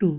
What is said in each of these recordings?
2।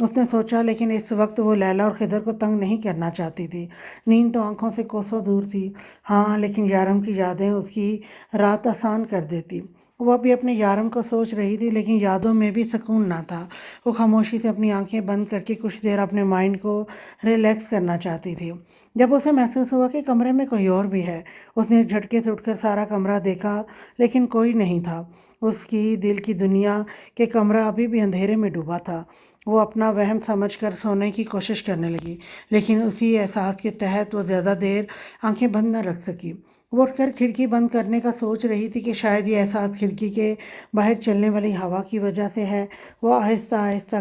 اس نے سوچا، لیکن اس وقت وہ لیلا اور خضر کو تنگ نہیں کرنا چاہتی تھی۔ نیند تو آنکھوں سے کوسوں دور تھی، ہاں، لیکن یارم کی یادیں اس کی رات آسان کر دیتی۔ وہ ابھی اپنے یارم کو سوچ رہی تھی، لیکن یادوں میں بھی سکون نہ تھا۔ وہ خاموشی سے اپنی آنکھیں بند کر کے کچھ دیر اپنے مائنڈ کو ریلیکس کرنا چاہتی تھی۔ جب اسے محسوس ہوا کہ کمرے میں کوئی اور بھی ہے، اس نے جھٹکے سے اٹھ کر سارا کمرہ دیکھا، لیکن کوئی نہیں تھا۔ اس کی دل کی دنیا کہ کمرہ ابھی بھی اندھیرے میں ڈوبا تھا۔ وہ اپنا وہم سمجھ کر سونے کی کوشش کرنے لگی، لیکن اسی احساس کے تحت وہ زیادہ دیر آنکھیں بند نہ رکھ سکی۔ وہ اٹھ کر کھڑکی بند کرنے کا سوچ رہی تھی کہ شاید یہ احساس کھڑکی کے باہر چلنے والی ہوا کی وجہ سے ہے۔ وہ آہستہ آہستہ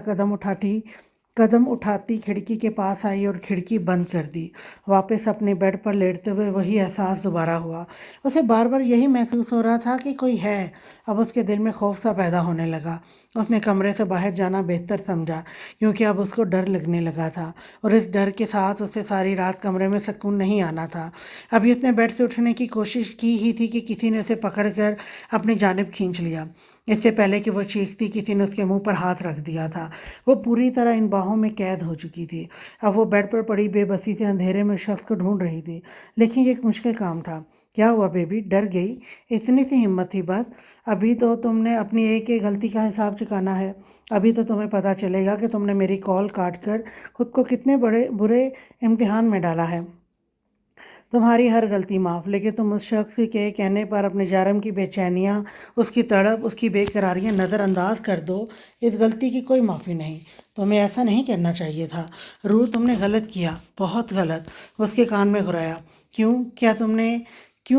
قدم اٹھاتی کھڑکی کے پاس آئی اور کھڑکی بند کر دی۔ واپس اپنے بیڈ پر لیٹتے ہوئے وہی احساس دوبارہ ہوا۔ اسے بار بار یہی محسوس ہو رہا تھا کہ کوئی ہے۔ اب اس کے دل میں خوف سا پیدا ہونے لگا۔ اس نے کمرے سے باہر جانا بہتر سمجھا، کیونکہ اب اس کو ڈر لگنے لگا تھا، اور اس ڈر کے ساتھ اسے ساری رات کمرے میں سکون نہیں آنا تھا۔ ابھی اس نے بیڈ سے اٹھنے کی کوشش کی ہی تھی کہ کسی نے اسے پکڑ کر اپنی جانب کھینچ لیا۔ اس سے پہلے کہ وہ چیختی، کسی نے اس کے منہ پر ہاتھ رکھ دیا تھا۔ وہ پوری طرح ان باہوں میں قید ہو چکی تھی۔ اب وہ بیڈ پر پڑی بے بسی سے اندھیرے میں شخص کو ڈھونڈ رہی تھی، لیکن یہ ایک مشکل کام تھا۔ کیا ہوا بیبی، ڈر گئی؟ اتنی سی ہمت تھی بس؟ ابھی تو تم نے اپنی ایک ایک غلطی کا حساب چکانا ہے۔ ابھی تو تمہیں پتہ چلے گا کہ تم نے میری کال کاٹ کر خود کو کتنے برے امتحان میں ڈالا ہے۔ تمہاری ہر غلطی معاف، لیکن تم اس شخص کے کہنے پر اپنے جرم کی بے چینیاں، اس کی تڑپ، اس کی بے قراریاں نظر انداز کر دو۔ اس غلطی کی کوئی معافی نہیں۔ تمہیں ایسا نہیں کرنا چاہیے تھا روح، تم نے غلط کیا، بہت غلط۔ اس کے کان میں گھرایا۔ کیوں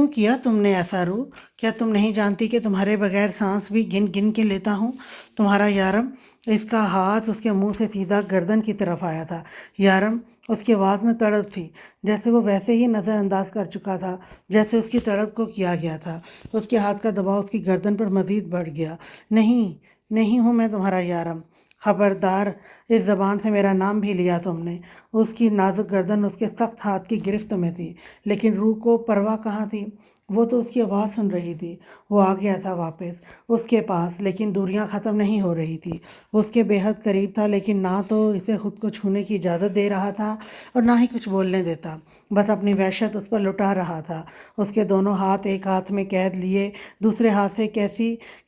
کیا تم نے ایسا روح؟ کیا تم نہیں جانتی کہ تمہارے بغیر سانس بھی گن گن کے لیتا ہوں؟ تمہارا یارم، اس کا ہاتھ اس کے منہ سے سیدھا گردن کی طرف آیا تھا۔ یارم، اس کی آواز میں تڑپ تھی، جیسے وہ ویسے ہی نظر انداز کر چکا تھا جیسے اس کی تڑپ کو کیا گیا تھا۔ اس کے ہاتھ کا دباؤ اس کی گردن پر مزید بڑھ گیا۔ نہیں ہوں میں تمہارا یارم، خبردار، اس زبان سے میرا نام بھی لیا تم نے۔ اس کی نازک گردن اس کے سخت ہاتھ کی گرفت میں تھی، لیکن روح کو پرواہ کہاں تھی؟ وہ تو اس کی آواز سن رہی تھی۔ وہ آ گیا تھا واپس اس کے پاس، لیکن دوریاں ختم نہیں ہو رہی تھی۔ وہ اس کے بے حد قریب تھا، لیکن نہ تو اسے خود کو چھونے کی اجازت دے رہا تھا اور نہ ہی کچھ بولنے دیتا، بس اپنی وحشت اس پر لٹا رہا تھا۔ اس کے دونوں ہاتھ ایک ہاتھ میں قید لیے، دوسرے ہاتھ سے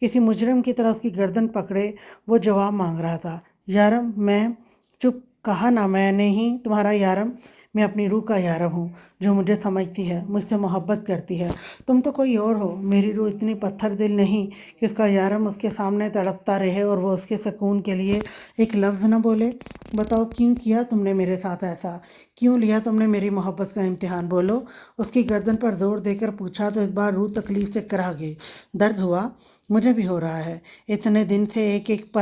کسی مجرم کی طرح اس کی گردن پکڑے وہ جواب مانگ رہا تھا۔ یارم، میں چپ، کہا نا میں نے ہی تمہارا یارم۔ میں اپنی روح کا یارم ہوں، جو مجھے سمجھتی ہے، مجھ سے محبت کرتی ہے۔ تم تو کوئی اور ہو۔ میری روح اتنی پتھر دل نہیں کہ اس کا یارم اس کے سامنے تڑپتا رہے اور وہ اس کے سکون کے لیے ایک لفظ نہ بولے۔ بتاؤ، کیوں کیا تم نے میرے ساتھ ایسا؟ کیوں لیا تم نے میری محبت کا امتحان؟ بولو، اس کی گردن پر زور دے کر پوچھا تو اس بار روح تکلیف سے کرا گئی۔ درد ہوا؟ مجھے بھی ہو رہا ہے۔ اتنے دن سے ایک ایک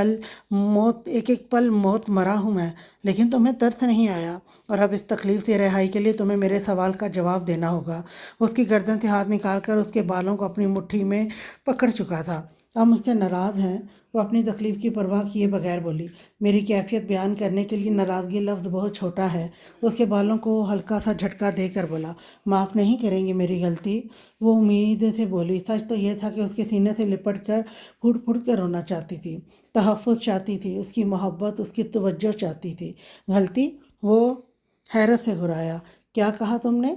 پل موت مرا ہوں میں، لیکن تمہیں ترس نہیں آیا، اور اب اس تکلیف سے رہائی کے لیے تمہیں میرے سوال کا جواب دینا ہوگا۔ اس کی گردن سے ہاتھ نکال کر اس کے بالوں کو اپنی مٹھی میں پکڑ چکا تھا۔ اب مجھ سے ناراض ہیں؟ وہ اپنی تکلیف کی پرواہ کیے بغیر بولی۔ میری کیفیت بیان کرنے کے لیے ناراضگی لفظ بہت چھوٹا ہے۔ اس کے بالوں کو ہلکا سا جھٹکا دے کر بولا، معاف نہیں کریں گے میری غلطی؟ وہ امید سے بولی۔ سچ تو یہ تھا کہ اس کے سینے سے لپٹ کر پھوٹ پھوٹ کر رونا چاہتی تھی، تحفظ چاہتی تھی، اس کی محبت، اس کی توجہ چاہتی تھی۔ غلطی؟ وہ حیرت سے گھرایا۔ کیا کہا تم نے؟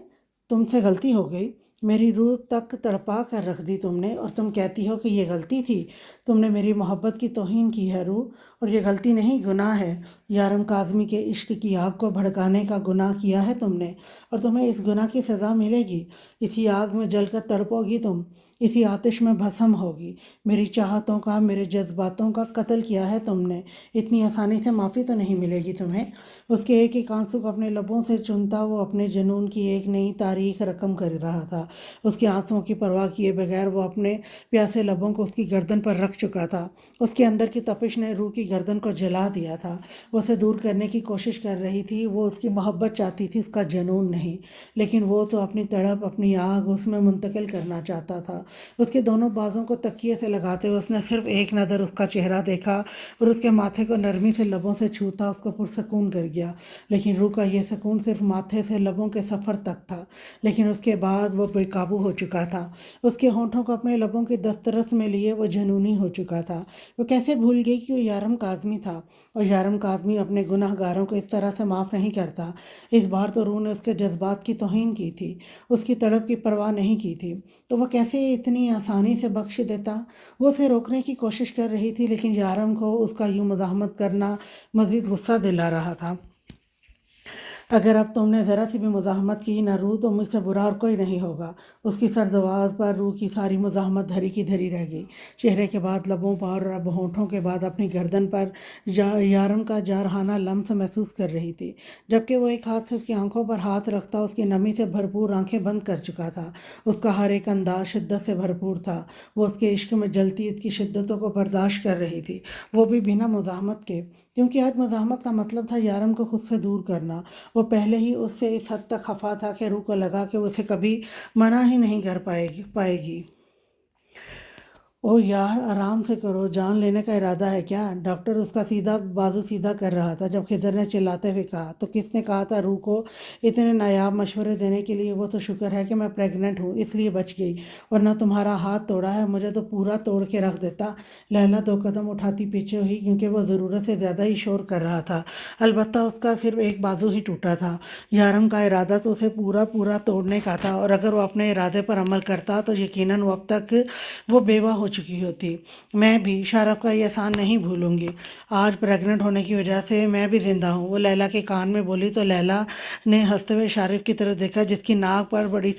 تم سے غلطی ہو گئی؟ میری روح تک تڑپا کر رکھ دی تم نے، اور تم کہتی ہو کہ یہ غلطی تھی؟ تم نے میری محبت کی توہین کی ہے روح، اور یہ غلطی نہیں، گناہ ہے۔ یارم کاظمی کے عشق کی آگ کو بھڑکانے کا گناہ کیا ہے تم نے، اور تمہیں اس گناہ کی سزا ملے گی۔ اسی آگ میں جل کر تڑپو گی تم، اسی آتش میں بھسم ہوگی۔ میری چاہتوں کا، میرے جذباتوں کا قتل کیا ہے تم نے، اتنی آسانی سے معافی تو نہیں ملے گی تمہیں۔ اس کے ایک ایک آنسو کو اپنے لبوں سے چنتا وہ اپنے جنون کی ایک نئی تاریخ رقم کر رہا تھا۔ اس کے آنسوؤں کی پرواہ کیے بغیر وہ اپنے پیاسے لبوں کو اس کی گردن پر رکھ چکا تھا۔ اس کے اندر کی تپش نے روح کی گردن کو جلا دیا تھا۔ وہ اسے دور کرنے کی کوشش کر رہی تھی، وہ اس کی محبت چاہتی تھی، اس کا جنون نہیں، لیکن وہ تو اپنی تڑپ، اپنی آگ اس میں منتقل کرنا چاہتا تھا۔ اس کے دونوں بازوں کو تکیے سے لگاتے ہوئے اس نے صرف ایک نظر اس کا چہرہ دیکھا اور اس کے ماتھے کو نرمی سے لبوں سے چھوتا اس کو پرسکون کر گیا، لیکن روح کا یہ سکون صرف ماتھے سے لبوں کے سفر تک تھا۔ لیکن اس کے بعد وہ بے قابو ہو چکا تھا۔ اس کے ہونٹوں کو اپنے لبوں کے دسترس میں لیے وہ جنونی ہو چکا تھا۔ وہ کیسے بھول گئی کہ وہ یارم کاظمی تھا، اور یارم کاظمی اپنے گناہ گاروں کو اس طرح سے معاف نہیں کرتا۔ اس بار تو روح نے اس کے جذبات کی توہین کی تھی، اس کی تڑپ کی پرواہ نہیں کی تھی، تو وہ کیسے اتنی آسانی سے بخش دیتا؟ وہ اسے روکنے کی کوشش کر رہی تھی، لیکن یارم کو اس کا یوں مزاحمت کرنا مزید غصہ دلا رہا تھا۔ اگر اب تم نے ذرا سی بھی مزاحمت کی نہ روح، تو مجھ سے برا اور کوئی نہیں ہوگا۔ اس کی سرد آواز پر روح کی ساری مزاحمت دھری کی دھری رہ گئی۔ چہرے کے بعد لبوں پر اور اب ہونٹوں کے بعد اپنی گردن پر یارم کا جارحانہ لمس محسوس کر رہی تھی، جبکہ وہ ایک ہاتھ سے اس کی آنکھوں پر ہاتھ رکھتا اس کی نمی سے بھرپور آنکھیں بند کر چکا تھا۔ اس کا ہر ایک انداز شدت سے بھرپور تھا۔ وہ اس کے عشق میں جلتی اس کی شدتوں کو برداشت کر رہی تھی، وہ بھی بنا مزاحمت کے، کیونکہ آج مزاحمت کا مطلب تھا یارم کو خود سے دور کرنا۔ وہ پہلے ہی اس سے اس حد تک خفا تھا کہ روح کو لگا کہ وہ اسے کبھی منع ہی نہیں کر پائے گی۔ او یار، آرام سے کرو، جان لینے کا ارادہ ہے کیا؟ ڈاکٹر اس کا بازو سیدھا کر رہا تھا جب خضر نے چلاتے ہوئے کہا، تو کس نے کہا تھا روح کو اتنے نایاب مشورے دینے کے لیے؟ وہ تو شکر ہے کہ میں پریگننٹ ہوں، اس لیے بچ گئی، ورنہ تمہارا ہاتھ توڑا ہے مجھے تو پورا توڑ کے رکھ دیتا۔ لیلا 2 قدم اٹھاتی پیچھے ہوئی، کیونکہ وہ ضرورت سے زیادہ ہی شور کر رہا تھا۔ البتہ اس کا صرف ایک بازو ہی ٹوٹا تھا۔ یارم کا ارادہ تو اسے پورا توڑنے کا تھا، اور اگر وہ اپنے ارادے پر عمل کرتا تو یقیناً وہ اب تک وہ بیوہ ہو چکی ہوتی۔ میں بھی شارف کا یہ احسان نہیں بھولوں گی۔ آج پریگننٹ ہونے کی وجہ سے میں بھی زندہ ہوں، وہ لیلا کے کان میں بولی، تو لیلا نے ہنستے ہوئے شارف کی طرف دیکھا، جس کی ناک بڑی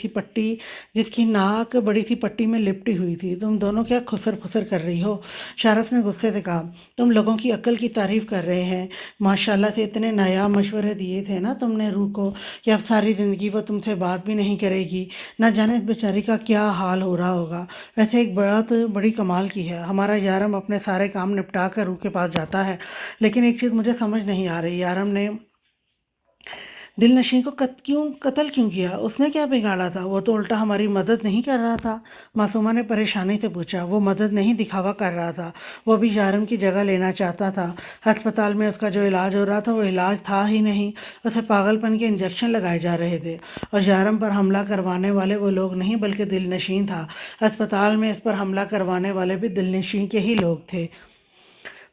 سی پٹی میں لپٹی ہوئی تھی۔ تم دونوں کیا خسر پھسر کر رہی ہو؟ شارف نے غصے سے کہا۔ تم لوگوں کی عقل کی تعریف کر رہے ہیں، ماشاءاللہ سے اتنے نایاب مشورے دیے تھے نا تم نے روح کو کہ اب ساری زندگی وہ تم سے بات بھی نہیں کرے گی۔ نہ جانے اس بیچاری کا کیا حال ہو رہا ہوگا۔ ویسے ایک بات بڑی کمال کی ہے، ہمارا یارم اپنے سارے کام نپٹا کر روح کے پاس جاتا ہے، لیکن ایک چیز مجھے سمجھ نہیں آ رہی، یارم نے دل نشیں کو قتل کیوں کیا؟ اس نے کیا بگاڑا تھا؟ وہ تو الٹا ہماری مدد نہیں کر رہا تھا۔ معصومہ نے پریشانی سے پوچھا۔ وہ مدد نہیں، دکھاوا کر رہا تھا، وہ بھی یارم کی جگہ لینا چاہتا تھا۔ ہسپتال میں اس کا جو علاج ہو رہا تھا وہ علاج تھا ہی نہیں، اسے پاگل پن کے انجیکشن لگائے جا رہے تھے، اور یارم پر حملہ کروانے والے وہ لوگ نہیں بلکہ دل نشیں تھا۔ ہسپتال میں اس پر حملہ کروانے والے بھی دل نشیں کے ہی لوگ تھے۔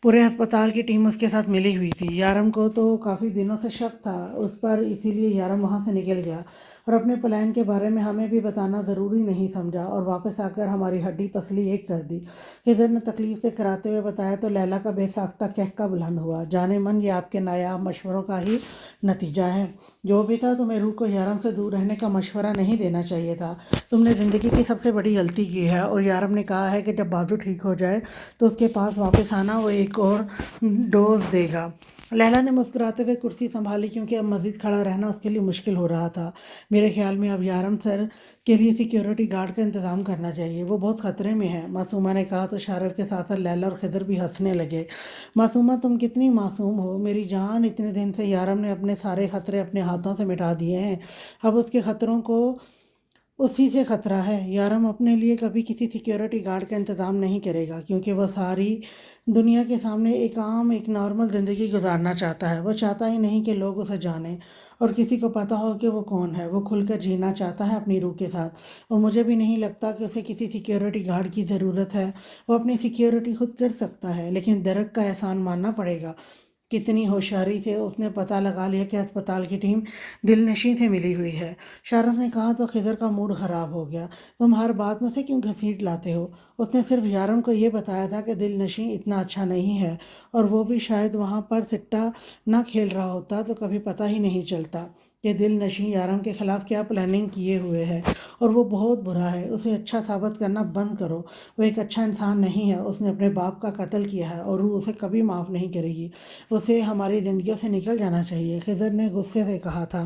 پورے ہسپتال کی ٹیم اس کے ساتھ ملی ہوئی تھی۔ یارم کو تو کافی دنوں سے شک تھا اس پر، اسی لیے یارم وہاں سے نکل گیا اور اپنے پلان کے بارے میں ہمیں بھی بتانا ضروری نہیں سمجھا، اور واپس آ کر ہماری ہڈی پسلی ایک کر دی۔ خضر نے تکلیف سے کراتے ہوئے بتایا، تو لیلا کا بے ساختہ قہقہ بلند ہوا۔ جانے من یہ آپ کے نایاب مشوروں کا ہی نتیجہ ہے۔ جو بھی تھا، تمہیں روح کو یارم سے دور رہنے کا مشورہ نہیں دینا چاہیے تھا۔ تم نے زندگی کی سب سے بڑی غلطی کی ہے، اور یارم نے کہا ہے کہ جب بازو ٹھیک ہو جائے تو اس کے پاس واپس آنا، وہ ایک اور ڈوز دے گا۔ لیلا نے مسکراتے ہوئے کرسی سنبھالی، کیونکہ اب مزید کھڑا رہنا اس کے لیے مشکل ہو رہا تھا۔ میرے خیال میں اب یارم سر کے لیے سیکیورٹی گارڈ کا انتظام کرنا چاہیے، وہ بہت خطرے میں ہے، معصومہ نے کہا، تو شارف کے ساتھ ساتھ لیلا اور خضر بھی ہنسنے لگے۔ معصومہ، تم کتنی معصوم ہو میری جان، اتنے دن سے یارم نے اپنے سارے خطرے اپنے ہاتھوں سے مٹا دیے ہیں، اب اس کے خطروں کو اسی سے خطرہ ہے۔ یارم اپنے لیے کبھی کسی سیکیورٹی گارڈ کا انتظام نہیں کرے گا، کیونکہ وہ ساری دنیا کے سامنے ایک نارمل زندگی گزارنا چاہتا ہے۔ وہ چاہتا ہی نہیں کہ لوگ اسے جانیں اور کسی کو پتہ ہو کہ وہ کون ہے۔ وہ کھل کر جینا چاہتا ہے اپنی روح کے ساتھ، اور مجھے بھی نہیں لگتا کہ اسے کسی سیکیورٹی گارڈ کی ضرورت ہے۔ وہ اپنی سیکیورٹی خود کر سکتا ہے، لیکن درک کا احسان ماننا پڑے گا۔ کتنی ہوشیاری سے اس نے پتہ لگا لیا کہ ہسپتال کی ٹیم دل نشیں سے ملی ہوئی ہے۔ شارف نے کہا، تو خضر کا موڈ خراب ہو گیا، تم ہر بات میں سے کیوں گھسیٹ لاتے ہو؟ اس نے صرف یارم کو یہ بتایا تھا کہ دل نشیں اتنا اچھا نہیں ہے، اور وہ بھی شاید وہاں پر سٹا نہ کھیل رہا ہوتا تو کبھی پتہ ہی نہیں چلتا کہ دل نشیں یارم کے خلاف کیا پلاننگ کیے ہوئے ہے، اور وہ بہت برا ہے۔ اسے اچھا ثابت کرنا بند کرو، وہ ایک اچھا انسان نہیں ہے، اس نے اپنے باپ کا قتل کیا ہے، اور وہ اسے کبھی معاف نہیں کرے گی۔ اسے ہماری زندگیوں سے نکل جانا چاہیے، خضر نے غصے سے کہا تھا،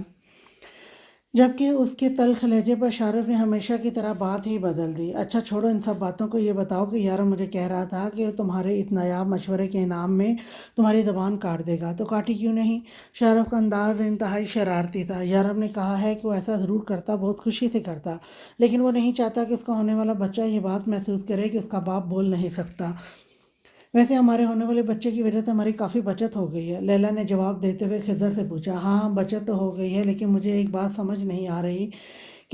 جبکہ اس کے تلخ لہجے پر شارف نے ہمیشہ کی طرح بات ہی بدل دی۔ اچھا چھوڑو ان سب باتوں کو، یہ بتاؤ کہ یارم مجھے کہہ رہا تھا کہ وہ تمہارے اس نایاب مشورے کے انعام میں تمہاری زبان کاٹ دے گا، تو کاٹی کیوں نہیں؟ شارف کا انداز انتہائی شرارتی تھا۔ یارم نے کہا ہے کہ وہ ایسا ضرور کرتا، بہت خوشی سے کرتا، لیکن وہ نہیں چاہتا کہ اس کا ہونے والا بچہ یہ بات محسوس کرے کہ اس کا باپ بول نہیں سکتا۔ ویسے ہمارے ہونے والے بچے کی وجہ سے ہماری کافی بچت ہو گئی ہے، لیلا نے جواب دیتے ہوئے خضر سے پوچھا۔ ہاں، بچت تو ہو گئی ہے، لیکن مجھے ایک بات سمجھ نہیں آ رہی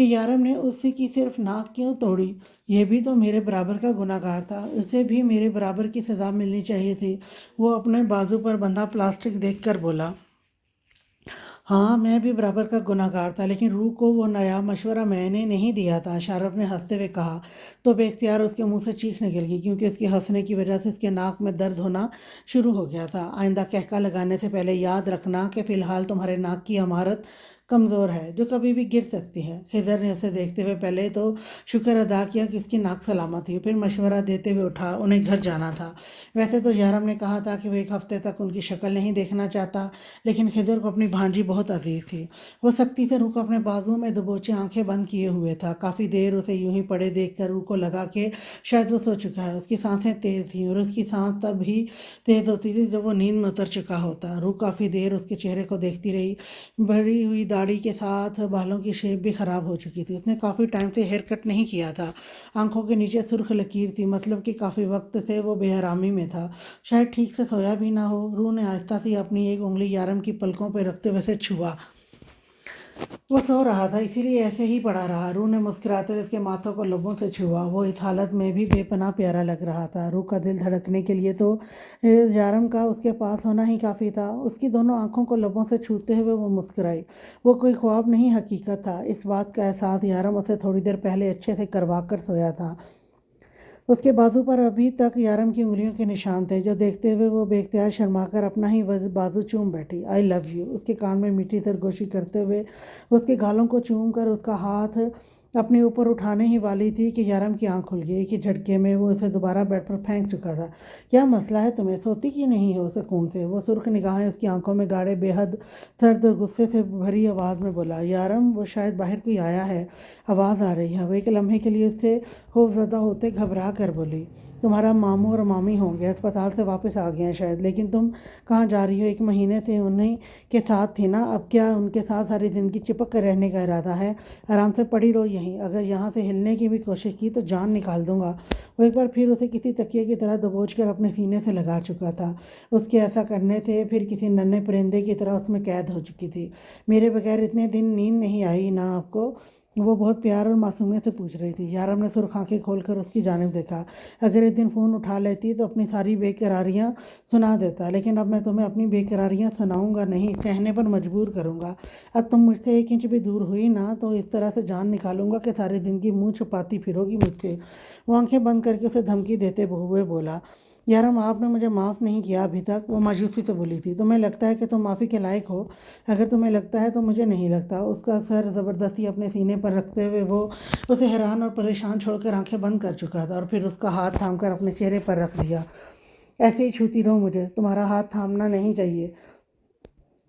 کہ یارم نے اس کی صرف ناک کیوں توڑی، یہ بھی تو میرے برابر کا گناہگار تھا، اسے بھی میرے برابر کی سزا ملنی چاہیے تھی۔ وہ اپنے بازو پر بندھا پلاسٹک دیکھ کر بولا، ہاں میں بھی برابر کا گناہگار تھا، لیکن روح کو وہ نیا مشورہ میں نے نہیں دیا تھا، شارف نے ہنستے ہوئے کہا۔ تو بے اختیار اس کے منہ سے چیخ نکل گئی، کیونکہ اس کے ہنسنے کی وجہ سے اس کے ناک میں درد ہونا شروع ہو گیا تھا۔ آئندہ کہکا لگانے سے پہلے یاد رکھنا کہ فی الحال تمہارے ناک کی عمارت کمزور ہے، جو کبھی بھی گر سکتی ہے۔ خضر نے اسے دیکھتے ہوئے پہلے تو شکر ادا کیا کہ اس کی ناک سلامت تھی، پھر مشورہ دیتے ہوئے اٹھا، انہیں گھر جانا تھا۔ ویسے تو یارم نے کہا تھا کہ وہ ایک ہفتے تک ان کی شکل نہیں دیکھنا چاہتا، لیکن خضر کو اپنی بھانجی بہت عزیز تھی۔ وہ سختی سے روح کو اپنے بازو میں دبوچے آنکھیں بند کیے ہوئے تھا۔ کافی دیر اسے یوں ہی پڑے دیکھ کر روح کو لگا کہ شاید وہ سو چکا ہے۔ اس کی سانسیں تیز تھیں، اور اس کی سانس تب ہی تیز ہوتی تھی جب وہ نیند میں اتر چکا ہوتا۔ روح کافی دیر اس کے چہرے کو دیکھتی رہی۔ بڑھی ہوئی داڑھی کے ساتھ بالوں کی شیپ بھی خراب ہو چکی تھی، اس نے کافی ٹائم سے ہیئر کٹ نہیں کیا تھا۔ آنکھوں کے نیچے سرخ لکیر تھی، مطلب کہ کافی وقت سے وہ بے آرامی میں تھا، شاید ٹھیک سے سویا بھی نہ ہو۔ روح نے آہستہ سے اپنی ایک انگلی یارم کی پلکوں پہ رکھتے ہوئے اسے چھوا۔ وہ سو رہا تھا، اسی لیے ایسے ہی پڑا رہا۔ روح نے مسکراتے ہوئے اس کے ماتھوں کو لبوں سے چھوا۔ وہ اس حالت میں بھی بے پناہ پیارا لگ رہا تھا۔ روح کا دل دھڑکنے کے لیے تو یارم کا اس کے پاس ہونا ہی کافی تھا۔ اس کی دونوں آنکھوں کو لبوں سے چھوتے ہوئے وہ مسکرائی۔ وہ کوئی خواب نہیں، حقیقت تھا۔ اس بات کا احساس یارم اسے تھوڑی دیر پہلے اچھے سے کروا کر سویا تھا۔ اس کے بازو پر ابھی تک یارم کی انگلیوں کے نشان تھے، جو دیکھتے ہوئے وہ بے اختیار شرما کر اپنا ہی بازو چوم بیٹھی۔ آئی لو یو، اس کے کان میں میٹھی سرگوشی کرتے ہوئے اس کے گالوں کو چوم کر اس کا ہاتھ اپنے اوپر اٹھانے ہی والی تھی کہ یارم کی آنکھ کھل گئی۔ ایک ہی جھٹکے میں وہ اسے دوبارہ بیڈ پر پھینک چکا تھا۔ کیا مسئلہ ہے تمہیں، سوتی کیوں نہیں ہو سکون سے؟ وہ سرخ نگاہیں اس کی آنکھوں میں گاڑے بے حد سرد اور غصے سے بھری آواز میں بولا۔ یارم، وہ شاید باہر کوئی آیا ہے، آواز آ رہی ہے۔ وہ ایک لمحے کے لیے اس سے خوف زدہ ہوتے گھبرا کر بولی، تمہارا ماموں اور مامی ہوں گے، اسپتال سے واپس آ گئے ہیں شاید، لیکن تم کہاں جا رہی ہو؟ ایک مہینے سے انہیں کے ساتھ تھی نا، اب کیا ان کے ساتھ ساری زندگی چپک کر رہنے کا ارادہ ہے؟ آرام سے پڑی رہو یہیں، اگر یہاں سے ہلنے کی بھی کوشش کی تو جان نکال دوں گا۔ وہ ایک بار پھر اسے کسی تکیے کی طرح دبوچ کر اپنے سینے سے لگا چکا تھا۔ اس کے ایسا کرنے سے پھر کسی ننھے پرندے کی طرح اس میں قید ہو چکی تھی۔ میرے بغیر اتنے دن نیند نہیں آئی نا آپ کو؟ وہ بہت پیار اور معصومیت سے پوچھ رہی تھی۔ یارم نے سرخ آنکھیں کھول کر اس کی جانب دیکھا۔ اگر ایک دن فون اٹھا لیتی تو اپنی ساری بے قراریاں سنا دیتا، لیکن اب میں تمہیں اپنی بے قراریاں سناؤں گا نہیں، سہنے پر مجبور کروں گا۔ اب تم مجھ سے 1 انچ بھی دور ہوئی نا تو اس طرح سے جان نکالوں گا کہ ساری زندگی منہ چھپاتی پھرو گی مجھ سے۔ وہ آنکھیں بند کر کے اسے دھمکی دیتے ہوئے بولا، یارم آپ نے مجھے معاف نہیں کیا ابھی تک۔ وہ مایوسی سے بولی تھی، تمہیں لگتا ہے کہ تم معافی کے لائق ہو؟ اگر تمہیں لگتا ہے تو مجھے نہیں لگتا۔ اس کا سر زبردستی اپنے سینے پر رکھتے ہوئے وہ اسے حیران اور پریشان چھوڑ کر آنکھیں بند کر چکا تھا، اور پھر اس کا ہاتھ تھام کر اپنے چہرے پر رکھ دیا۔ ایسے ہی چھوتی رہو مجھے، تمہارا ہاتھ تھامنا نہیں چاہیے،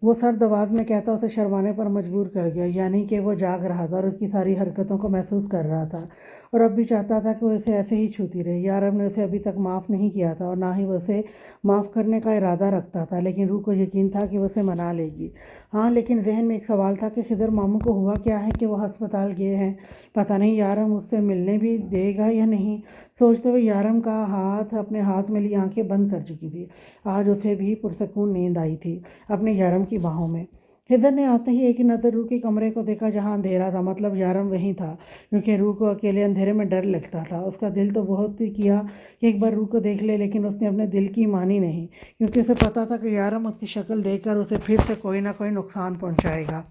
وہ سرد آواز میں کہتا اسے شرمانے پر مجبور کر گیا، یعنی کہ وہ جاگ رہا تھا اور اس کی ساری حرکتوں کو محسوس کر رہا تھا، اور اب بھی چاہتا تھا کہ وہ اسے ایسے ہی چھوتی رہے۔ یارم نے اسے ابھی تک معاف نہیں کیا تھا، اور نہ ہی وہ اسے معاف کرنے کا ارادہ رکھتا تھا، لیکن روح کو یقین تھا کہ وہ اسے منا لے گی۔ ہاں، لیکن ذہن میں ایک سوال تھا کہ خضر ماموں کو ہوا کیا ہے کہ وہ ہسپتال گئے ہیں؟ پتہ نہیں یارم اس سے ملنے بھی دے گا یا نہیں؟ سوچتے ہوئے یارم کا ہاتھ اپنے ہاتھ میں لی آنکھیں بند کر چکی تھی۔ آج اسے بھی پرسکون نیند آئی تھی اپنے یارم کی باہوں میں۔ خضر نے آتے ہی ایک نظر روح کے کمرے کو دیکھا جہاں اندھیرا تھا، مطلب یارم وہیں تھا، کیونکہ روح کو اکیلے اندھیرے میں ڈر لگتا تھا۔ اس کا دل تو بہت ہی کیا کہ ایک بار روح کو دیکھ لے، لیکن اس نے اپنے دل کی مانی نہیں، کیونکہ اسے پتا تھا کہ یارم اس کی شکل دیکھ کر اسے پھر سے کوئی نہ کوئی نقصان پہنچائے گا،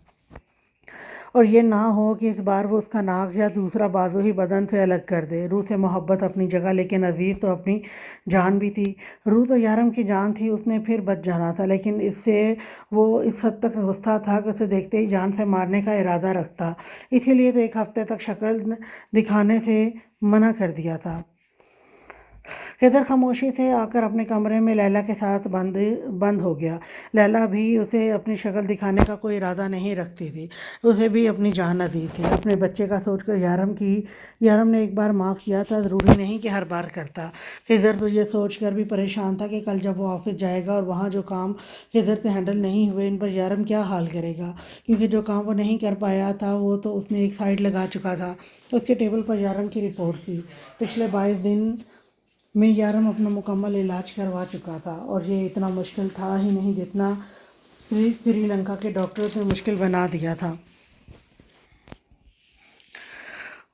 اور یہ نہ ہو کہ اس بار وہ اس کا ناک یا دوسرا بازو ہی بدن سے الگ کر دے۔ روح سے محبت اپنی جگہ، لیکن عزیز تو اپنی جان بھی تھی۔ روح تو یارم کی جان تھی، اس نے پھر بچ جانا تھا، لیکن اس سے وہ اس حد تک غصہ تھا کہ اسے دیکھتے ہی جان سے مارنے کا ارادہ رکھتا، اسی لیے تو 1 ہفتے تک شکل دکھانے سے منع کر دیا تھا۔ خضر خاموشی سے آ کر اپنے کمرے میں لیلا کے ساتھ بند ہو گیا۔ لیلا بھی اسے اپنی شکل دکھانے کا کوئی ارادہ نہیں رکھتی تھی، اسے بھی اپنی جان عزیز تھی۔ اپنے بچے کا سوچ کر یارم نے ایک بار معاف کیا تھا، ضروری نہیں کہ ہر بار کرتا۔ خضر تو یہ سوچ کر بھی پریشان تھا کہ کل جب وہ آفس جائے گا اور وہاں جو کام خضر سے ہینڈل نہیں ہوئے ان پر یارم کیا حال کرے گا، کیونکہ جو کام وہ نہیں کر پایا تھا وہ تو اس نے ایک سائڈ لگا چکا تھا۔ اس کے ٹیبل پر یارم کی رپورٹ تھی۔ پچھلے 22 دن میں یارم اپنا مکمل علاج کروا چکا تھا، اور یہ اتنا مشکل تھا ہی نہیں جتنا سری لنکا کے ڈاکٹرز نے مشکل بنا دیا تھا۔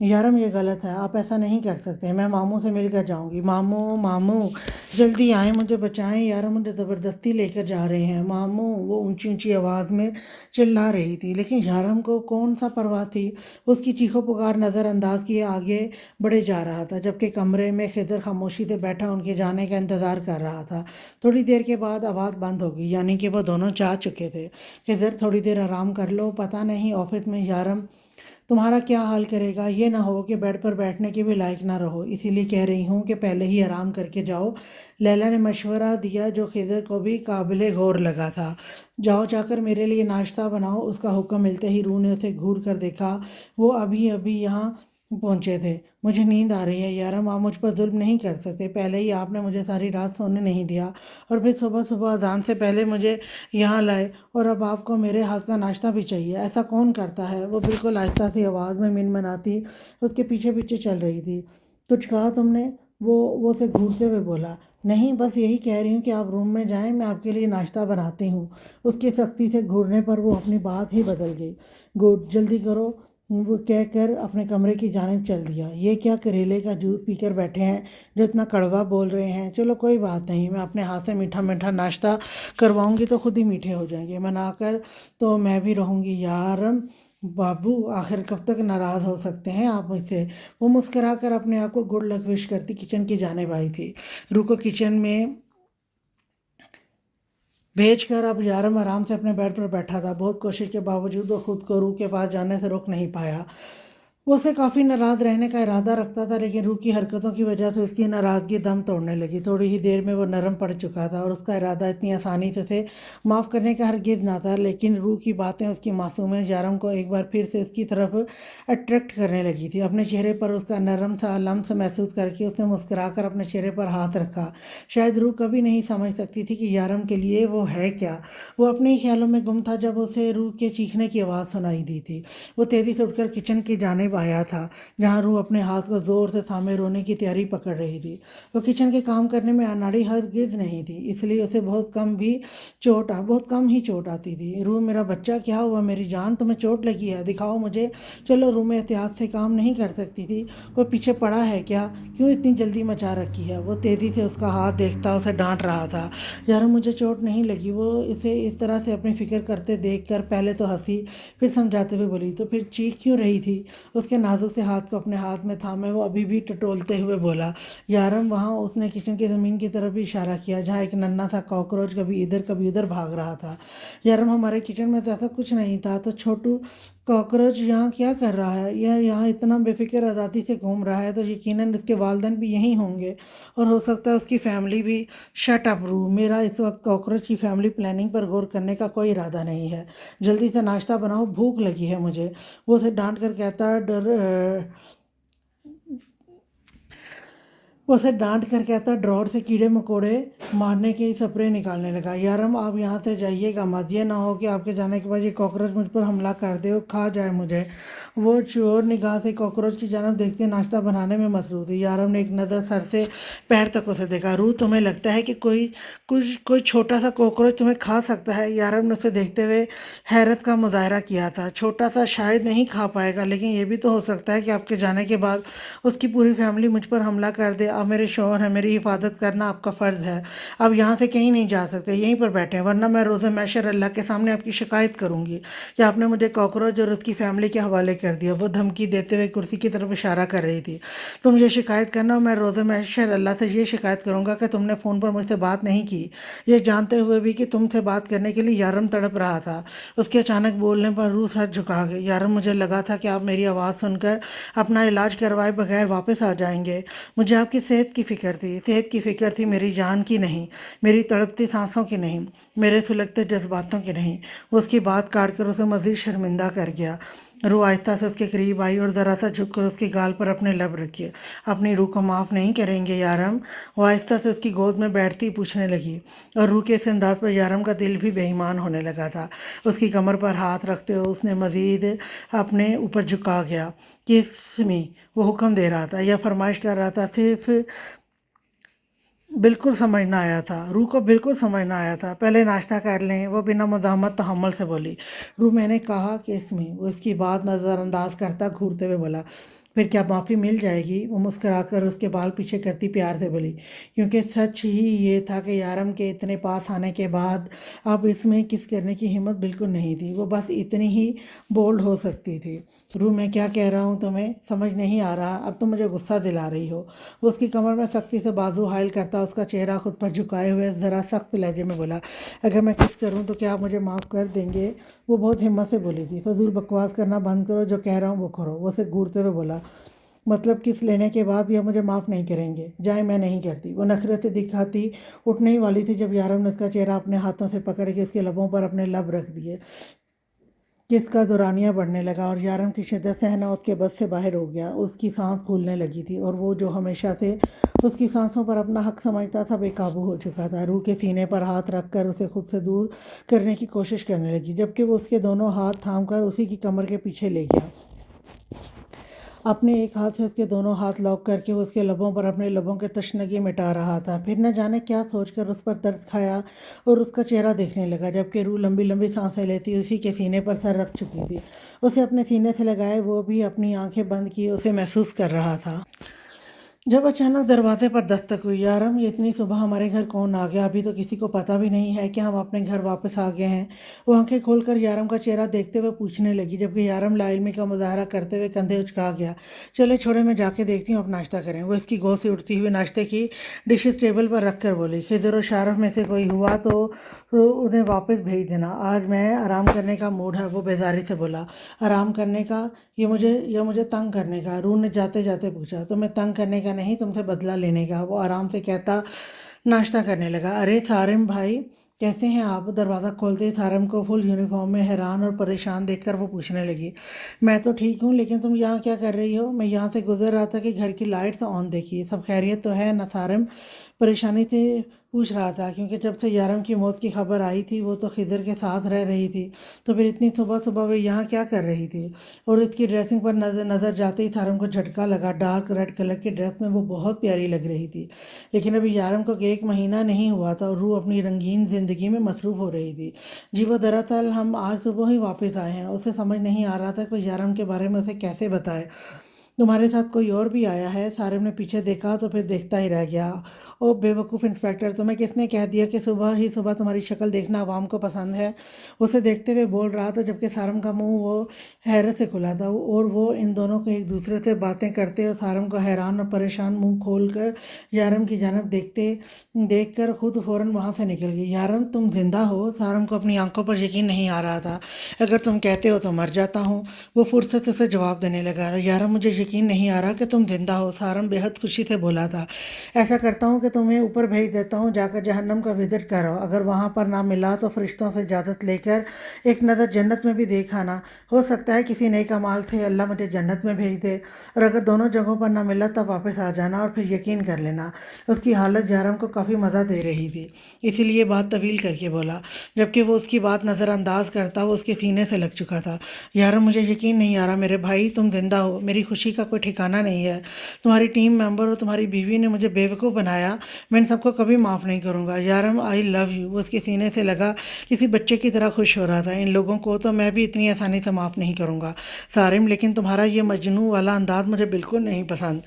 یارم یہ غلط ہے، آپ ایسا نہیں کر سکتے، میں ماموں سے مل کر جاؤں گی۔ ماموں ماموں جلدی آئیں، مجھے بچائیں، یارم مجھے زبردستی لے کر جا رہے ہیں ماموں، وہ اونچی اونچی آواز میں چلا رہی تھی، لیکن یارم کو کون سا پرواہ تھی، اس کی چیخو پکار نظر انداز کیے آگے بڑھے جا رہا تھا، جبکہ کمرے میں خضر خاموشی سے بیٹھا ان کے جانے کا انتظار کر رہا تھا۔ تھوڑی دیر کے بعد آواز بند ہو گئی، یعنی کہ وہ دونوں چاہ چکے تھے۔ خضر تھوڑی دیر آرام کر لو، پتہ نہیں آفس میں یارم تمہارا کیا حال کرے گا، یہ نہ ہو کہ بیڈ پر بیٹھنے کے بھی لائق نہ رہو، اسی لیے کہہ رہی ہوں کہ پہلے ہی آرام کر کے جاؤ۔ لیلا نے مشورہ دیا جو خضر کو بھی قابل غور لگا تھا۔ جاؤ جا کر میرے لیے ناشتہ بناؤ، اس کا حکم ملتے ہی روح نے اسے گھور کر دیکھا، وہ ابھی ابھی یہاں پہنچے تھے۔ مجھے نیند آ رہی ہے یارم، آپ مجھ پر ظلم نہیں کر سکتے، پہلے ہی آپ نے مجھے ساری رات سونے نہیں دیا، اور پھر صبح صبح اذان سے پہلے مجھے یہاں لائے، اور اب آپ کو میرے ہاتھ کا ناشتہ بھی چاہیے، ایسا کون کرتا ہے؟ وہ بالکل آہستہ سی آواز میں منمناتی اس کے پیچھے پیچھے چل رہی تھی۔ کچھ کہا تم نے؟ وہ اسے گھورتے ہوئے بولا۔ نہیں، بس یہی کہہ رہی ہوں کہ آپ روم میں جائیں، میں آپ کے لیے ناشتہ بناتی ہوں۔ اس کی سختی سے گھورنے پر وہ اپنی بات ہی بدل گئی۔ گڈ، جلدی کرو، وہ کہہ کر اپنے کمرے کی جانب چل دیا۔ یہ کیا کریلے کا جوس پی کر بیٹھے ہیں جو اتنا کڑوا بول رہے ہیں؟ چلو کوئی بات نہیں، میں اپنے ہاتھ سے میٹھا میٹھا ناشتہ کرواؤں گی تو خود ہی میٹھے ہو جائیں گے، منا کر تو میں بھی رہوں گی۔ یارم بابو، آخر کب تک ناراض ہو سکتے ہیں آپ مجھ سے؟ وہ مسکرا کر اپنے آپ کو گڈ لک وش کرتی کچن کی جانب آئی تھی۔ روح کو کچن میں بھیج کر اب یارم آرام سے اپنے بیڈ پر بیٹھا تھا۔ بہت کوشش کے باوجود وہ خود کو روح کے پاس جانے سے روک نہیں پایا۔ وہ اسے کافی ناراض رہنے کا ارادہ رکھتا تھا، لیکن روح کی حرکتوں کی وجہ سے اس کی ناراضگی دم توڑنے لگی۔ تھوڑی ہی دیر میں وہ نرم پڑ چکا تھا، اور اس کا ارادہ اتنی آسانی سے اسے معاف کرنے کا ہرگز نہ تھا، لیکن روح کی باتیں، اس کی معصومیت یارم کو ایک بار پھر سے اس کی طرف اٹریکٹ کرنے لگی تھی۔ اپنے چہرے پر اس کا نرم سا لمس محسوس کر کے اس نے مسکرا کر اپنے چہرے پر ہاتھ رکھا۔ شاید روح کبھی نہیں سمجھ سکتی تھی کہ یارم کے لیے وہ ہے کیا۔ وہ اپنے ہی خیالوں میں گم تھا جب اسے روح کے چیخنے کی آواز سنائی دی تھی۔ وہ تیزی سے اٹھ کر کچن کی جانب آیا تھا، جہاں روح اپنے ہاتھ کو زور سے تھامے رونے کی تیاری پکڑ رہی تھی۔ وہ کچن کے کام کرنے میں اناڑی ہرگز نہیں تھی، اس لیے اسے بہت کم ہی چوٹ آتی تھی۔ روح، میرا بچہ، کیا ہوا میری جان؟ تمہیں چوٹ لگی ہے؟ دکھاؤ مجھے۔ چلو، روح میں احتیاط سے کام نہیں کر سکتی تھی۔ کوئی پیچھے پڑا ہے کیا؟ کیوں اتنی جلدی مچا رکھی ہے؟ وہ تیزی سے اس کا ہاتھ دیکھتا اسے ڈانٹ رہا تھا۔ یار مجھے چوٹ نہیں لگی۔ وہ اسے اس طرح سے اپنی فکر کرتے دیکھ کر پہلے تو ہنسی، پھر سمجھاتے ہوئے بولی، تو پھر چیخ کیوں رہی تھی؟ اس کے نازک سے ہاتھ کو اپنے ہاتھ میں تھامے وہ ابھی بھی ٹٹولتے ہوئے بولا۔ یارم، وہاں اس نے کچن کی زمین کی طرف بھی اشارہ کیا، جہاں ایک ننھا سا کاکروچ کبھی ادھر کبھی ادھر بھاگ رہا تھا۔ یارم، ہمارے کچن میں تو ایسا کچھ نہیں تھا، تو چھوٹو کاکروچ یہاں کیا کر رہا ہے؟ یہ یہاں اتنا بے فکر آزادی سے گھوم رہا ہے تو یقیناً اس کے والدین بھی یہیں ہوں گے، اور ہو سکتا ہے اس کی فیملی بھی۔ شٹ اپ روح، میرا اس وقت کاکروچ کی فیملی پلاننگ پر غور کرنے کا کوئی ارادہ نہیں ہے۔ جلدی سے ناشتہ بناؤ، بھوک لگی ہے مجھے۔ وہ اسے ڈانٹ کر کہتا ڈراور سے کیڑے مکوڑے مارنے کے سپرے نکالنے لگا۔ یارم، آپ یہاں سے جائیے گا مت، یہ نہ ہو کہ آپ کے جانے کے بعد یہ کاکروچ مجھ پر حملہ کر دے اور کھا جائے مجھے۔ وہ چور نگاہ سے کاکروچ کی جانب دیکھتے ناشتہ بنانے میں مصروف تھی۔ یارم نے ایک نظر سر سے پیر تک اسے دیکھا۔ روح، تمہیں لگتا ہے کہ کوئی چھوٹا سا کاکروچ تمہیں کھا سکتا ہے؟ یارم نے اسے دیکھتے ہوئے حیرت کا مظاہرہ کیا تھا۔ چھوٹا سا شاید نہیں کھا پائے گا، لیکن یہ بھی تو ہو سکتا ہے کہ آپ کے جانے کے بعد اس کی پوری فیملی مجھ پر حملہ کر دے۔ آپ میرے شوہر ہیں، میری حفاظت کرنا آپ کا فرض ہے۔ آپ یہاں سے کہیں نہیں جا سکتے، یہیں پر بیٹھے ہیں، ورنہ میں روز محشر اللہ کے سامنے آپ کی شکایت کروں گی کہ آپ نے مجھے کاکروچ اور اس کی فیملی کے حوالے کر دیا۔ وہ دھمکی دیتے ہوئے کرسی کی طرف اشارہ کر رہی تھی۔ تم یہ شکایت کرنا، اور میں روز محشر اللہ سے یہ شکایت کروں گا کہ تم نے فون پر مجھ سے بات نہیں کی، یہ جانتے ہوئے بھی کہ تم سے بات کرنے کے لیے یارم تڑپ رہا تھا۔ اس کے اچانک بولنے پر روح سر جھکا گئی۔ یارم، مجھے لگا تھا کہ آپ میری آواز سن کر اپنا علاج کروائے بغیر واپس آ جائیں گے۔ مجھے آپ کی صحت کی فکر تھی، میری جان کی نہیں، میری تڑپتی سانسوں کی نہیں، میرے سلگتے جذباتوں کی نہیں۔ وہ اس کی بات کاٹ کر اسے مزید شرمندہ کر گیا۔ روح آہستہ سے اس کے قریب آئی اور ذرا سا جھک کر اس کے گال پر اپنے لب رکھے۔ اپنی روح کو معاف نہیں کریں گے یارم؟ وہ آہستہ سے اس کی گود میں بیٹھتی پوچھنے لگی، اور روح کے اس انداز پر یارم کا دل بھی بے ایمان ہونے لگا تھا۔ اس کی کمر پر ہاتھ رکھتے ہوئے اس نے مزید اپنے اوپر جھکا گیا۔ کس میں وہ حکم دے رہا تھا یا فرمائش کر رہا تھا؟ صرف بالکل سمجھ نہ آیا تھا، روح کو بالکل سمجھ نہ آیا تھا۔ پہلے ناشتہ کر لیں، وہ بنا مزاحمت تحمل سے بولی۔ روح، میں نے کہا کہ اس میں، وہ اس کی بات نظر انداز کرتا گھورتے ہوئے بولا۔ پھر کیا معافی مل جائے گی؟ وہ مسکرا کر اس کے بال پیچھے کرتی پیار سے بولی، کیونکہ سچ ہی یہ تھا کہ یارم کے اتنے پاس آنے کے بعد اب اس میں کس کرنے کی ہمت بالکل نہیں تھی، وہ بس اتنی ہی بولڈ ہو سکتی تھی۔ روح میں کیا کہہ رہا ہوں تمہیں سمجھ نہیں آ رہا؟ اب تم مجھے غصہ دلا رہی ہو۔ وہ اس کی کمر میں سختی سے بازو حائل کرتا اس کا چہرہ خود پر جھکائے ہوئے ذرا سخت لہجے میں بولا، اگر میں کس کروں تو کیا آپ مجھے معاف کر دیں گے؟ وہ بہت ہمت سے بولی تھی، فضول بکواس کرنا بند کرو، جو کہہ رہا ہوں وہ کرو۔ وہ اسے گھورتے ہوئے بولا، مطلب کس لینے کے بعد بھی آپ مجھے معاف نہیں کریں گے؟ جائیں، میں نہیں کرتی۔ وہ نخرے سے دکھاتی اٹھنے ہی والی تھی جب یارم نے اس کا چہرہ اپنے ہاتھوں سے پکڑ کے اس کے لبوں پر اپنے لب رکھ دیے۔ کس کا دورانیہ بڑھنے لگا اور یارم کی شدت سے ہنا اس کے بس سے باہر ہو گیا۔ اس کی سانس پھولنے لگی تھی اور وہ جو ہمیشہ سے اس کی سانسوں پر اپنا حق سمجھتا تھا بے قابو ہو چکا تھا۔ روح کے سینے پر ہاتھ رکھ کر اسے خود سے دور کرنے کی کوشش کرنے لگی، جبکہ وہ اس کے دونوں ہاتھ تھام کر اسی کی کمر کے پیچھے لے گیا۔ اپنے ایک ہاتھ سے اس کے دونوں ہاتھ لاک کر کے وہ اس کے لبوں پر اپنے لبوں کے تشنگی مٹا رہا تھا، پھر نہ جانے کیا سوچ کر اس پر ترس کھایا اور اس کا چہرہ دیکھنے لگا، جبکہ روح لمبی لمبی سانسیں لیتی اسی کے سینے پر سر رکھ چکی تھی۔ اسے اپنے سینے سے لگائے وہ بھی اپنی آنکھیں بند کی اسے محسوس کر رہا تھا۔ جب اچانک دروازے پر دستک ہوئی، یارم یہ اتنی صبح ہمارے گھر کون آ گیا؟ ابھی تو کسی کو پتہ بھی نہیں ہے کہ ہم اپنے گھر واپس آ گئے ہیں۔ وہ آنکھیں کھول کر یارم کا چہرہ دیکھتے ہوئے پوچھنے لگی، جبکہ یارم لا علمی کا مظاہرہ کرتے ہوئے کندھے اچکا گیا۔ چلے چھوڑے، میں جا کے دیکھتی ہوں، اب ناشتہ کریں۔ وہ اس کی گود سے اٹھتی ہوئی ناشتے کی ڈشز ٹیبل پر رکھ کر بولی، خضر و شارف میں سے کوئی ہوا تو انہیں واپس بھیج دینا، آج میں آرام کرنے کا موڈ ہے۔ وہ بیزاری سے بولا، آرام کرنے کا یا مجھے تنگ کرنے کا؟ روح نے جاتے جاتے پوچھا، تمہیں تنگ کرنے کا نہیں، تم سے بدلہ لینے کا۔ وہ آرام سے کہتا ناشتہ کرنے لگا، ارے سارم بھائی کیسے ہیں آپ؟ دروازہ کھولتے ہی سارم کو فل یونیفارم میں حیران اور پریشان دیکھ کر وہ پوچھنے لگی، میں تو ٹھیک ہوں، لیکن تم یہاں کیا کر رہی ہو؟ میں یہاں سے گزر رہا تھا کہ گھر کی لائٹس آن دیکھی، سب خیریت تو ہے نا؟ سارم پریشانی سے پوچھ رہا تھا، کیونکہ جب سے یارم کی موت کی خبر آئی تھی وہ تو خضر کے ساتھ رہ رہی تھی، تو پھر اتنی صبح صبح وہ یہاں کیا کر رہی تھی؟ اور اس کی ڈریسنگ پر نظر جاتے ہی سارم کو جھٹکا لگا، ڈارک ریڈ کلر کی ڈریس میں وہ بہت پیاری لگ رہی تھی، لیکن ابھی یارم کو 1 مہینہ نہیں ہوا تھا اور روح اپنی رنگین زندگی میں مصروف ہو رہی تھی۔ جی وہ دراصل ہم آج صبح ہی واپس آئے ہیں۔ اسے سمجھ نہیں آ رہا تھا کہ یارم کے بارے میں اسے کیسے بتائے۔ تمہارے ساتھ کوئی اور بھی آیا ہے؟ سارم نے پیچھے دیکھا تو پھر دیکھتا ہی رہ گیا۔ او بے وقوف انسپکٹر، تمہیں کس نے کہہ دیا کہ صبح ہی صبح تمہاری شکل دیکھنا عوام کو پسند ہے؟ اسے دیکھتے ہوئے بول رہا تھا، جبکہ سارم کا منہ وہ حیرت سے کھلا تھا اور وہ ان دونوں کو ایک دوسرے سے باتیں کرتے اور سارم کو حیران اور پریشان منہ کھول کر یارم کی جانب دیکھ کر خود فوراً وہاں سے نکل گئی۔ یارم تم زندہ ہو؟ سارم کو اپنی آنکھوں پر یقین نہیں آ رہا تھا۔ اگر تم کہتے ہو تو مر جاتا ہوں، وہ فرصت سے جواب دینے لگا۔ یارم مجھے یقین نہیں آ رہا کہ تم زندہ ہو، سارم بے حد خوشی سے بولا تھا۔ ایسا کرتا ہوں کہ تمہیں اوپر بھیج دیتا ہوں، جا کر جہنم کا وزٹ کرو، اگر وہاں پر نہ ملا تو فرشتوں سے اجازت لے کر ایک نظر جنت میں بھی دیکھ آنا، ہو سکتا ہے کسی نیک اعمال سے اللہ مجھے جنت میں بھیج دے، اور اگر دونوں جگہوں پر نہ ملا تب واپس آ جانا اور پھر یقین کر لینا۔ اس کی حالت یارم کو کافی مزہ دے رہی تھی، اسی لیے بات طویل کر کے بولا، جبکہ وہ اس کی بات نظر انداز کرتا وہ اس کے سینے سے لگ چکا تھا۔ یارم مجھے یقین نہیں آ رہا میرے بھائی، تم زندہ ہو، میری خوشی کا کوئی ٹھکانہ نہیں ہے۔ تمہاری ٹیم ممبر اور تمہاری بیوی نے مجھے بے وقوف بنایا، میں ان سب کو کبھی معاف نہیں کروں گا۔ یارم آئی لو یو، وہ اس کے سینے سے لگا کسی بچے کی طرح خوش ہو رہا تھا، ان لوگوں کو تو میں بھی اتنی آسانی سے معاف نہیں کروں گا سارم، لیکن تمہارا یہ مجنون والا انداز مجھے بالکل نہیں پسند۔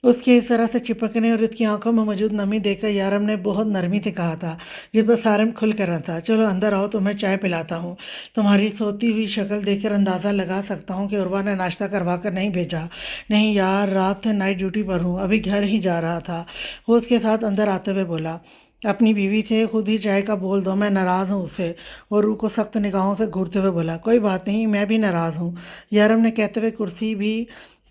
اس کے اس طرح سے چپکنے اور اس کی آنکھوں میں موجود نمی دیکھ کر یارم نے بہت نرمی سے کہا تھا، جس پر سارم کھل کر تھا، چلو اندر آؤ، تمہیں چائے پلاتا ہوں۔ تمہاری سوتی ہوئی شکل دیکھ کر اندازہ لگا سکتا ہوں کہ عروہ نے ناشتہ کروا کر نہیں بھیجا۔ نہیں یار، رات سے نائٹ ڈیوٹی پر ہوں، ابھی گھر ہی جا رہا تھا۔ وہ اس کے ساتھ اندر آتے ہوئے بولا، اپنی بیوی سے خود ہی چائے کا بول دو، میں ناراض ہوں اس سے۔ وہ روح کو سخت نگاہوں سے گھورتے ہوئے بولا، کوئی بات نہیں، میں بھی ناراض ہوں۔ یارم نے کہتے ہوئے کرسی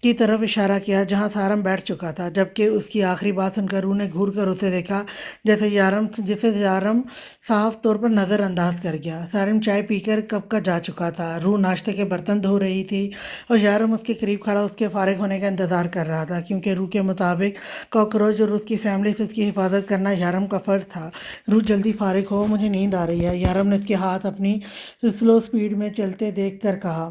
کی طرف اشارہ کیا جہاں سارم بیٹھ چکا تھا، جبکہ اس کی آخری بات سن کر روح نے گھور کر اسے دیکھا جسے یارم صاف طور پر نظر انداز کر گیا۔ سارم چائے پی کر کب کا جا چکا تھا، روح ناشتے کے برتن دھو رہی تھی اور یارم اس کے قریب کھڑا اس کے فارغ ہونے کا انتظار کر رہا تھا، کیونکہ روح کے مطابق کاکروچ اور اس کی فیملی سے اس کی حفاظت کرنا یارم کا فرض تھا۔ روح جلدی فارغ ہو، مجھے نیند آ رہی ہے، یارم نے اس کے ہاتھ اپنی سلو سپیڈ میں چلتے دیکھ کر کہا۔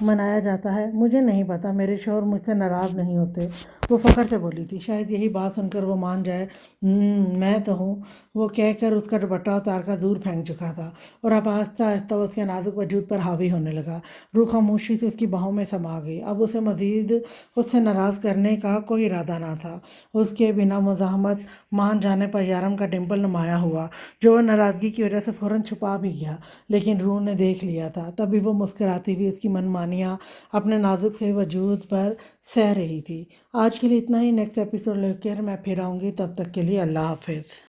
منایا جاتا ہے؟ مجھے نہیں پتا، میرے شوہر مجھ سے ناراض نہیں ہوتے، وہ فخر سے بولی تھی۔ شاید یہی بات سن کر وہ مان جائے۔ میں تو ہوں، وہ کہہ کر اس کا دوپٹہ اتار کر دور پھینک چکا تھا اور اب آہستہ آہستہ اس کے نازک وجود پر حاوی ہونے لگا۔ روح خاموشی سے اس کی باہوں میں سما گئی۔ اب اسے مزید اس سے ناراض کرنے کا کوئی ارادہ نہ تھا۔ اس کے بنا مزاحمت مان جانے پر یارم کا ڈمپل نمایاں ہوا، جو وہ ناراضگی کی وجہ سے فوراً چھپا بھی گیا، لیکن روح نے دیکھ لیا تھا۔ تبھی وہ مسکراتی ہوئی اس کی منمانیاں اپنے نازک سے وجود پر سہ رہی تھی۔ آج کے لیے اتنا ہی۔ نیکسٹ ایپیسوڈ لے کر میں پھر آؤں گی، تب تک کے لیے اللہ حافظ۔